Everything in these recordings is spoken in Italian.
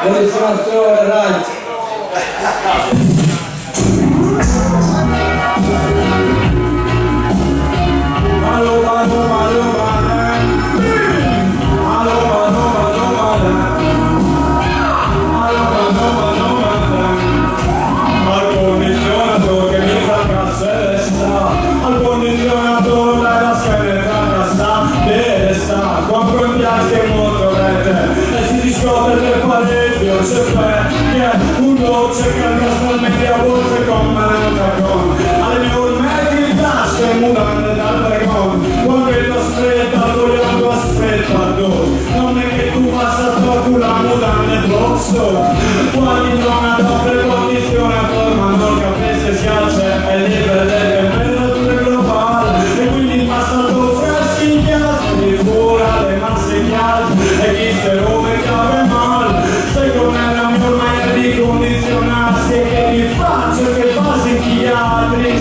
condizionatore, right. C'è casualmente a voce con Maranatacon alle mie ormai classe mutande dal dragon quando è la stretta vogliamo aspettando non è che tu passa troppo la mutande addosso quando non ha doppie condizioni attorno non capisce si alza e libera le temperature globali e quindi passa tutto freschi in chiaro di fuori le masse chiare e chi se rove cade male secondo me la mia ormai è di condizionarsi che mi faccio che passi chi altri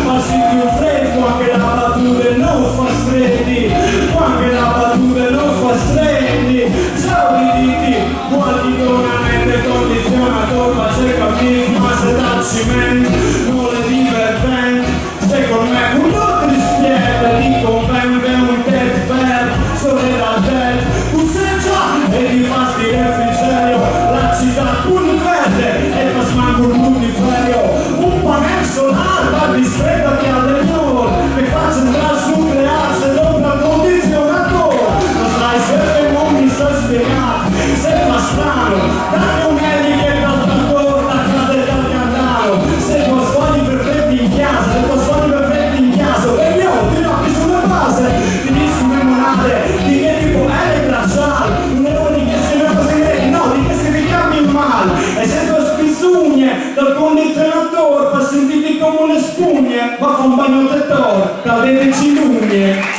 passi più freddo anche la battuta non fa stretti anche la battuta non fa stretti ciao di diti guardi con una mente condizionatore ma c'è capisci ma se da cimento non è divertente secondo me un altro spiega di convente un dead bad sole da dead un senza e di fasti refrigerio la città un verde e fa smanco un multiferio un panel solare va distretta che ha del nord che faccia entrare su crearsi l'ombra condizionatore lo sai se non mi sta spiegando sembra strano date un che dal trattore la cade dal candano se tu sbagli perfetti in chiesa se tu sbagli perfetti in chiesa e io ti noti sulla base ti dissi memorare di che tipo è il tracciale un errore di che si vede così no di che si ricambi il male e se tu spisugne dal condizionatore per sentirti come le spugne va a fare un bagno tettore da dentro ci lugne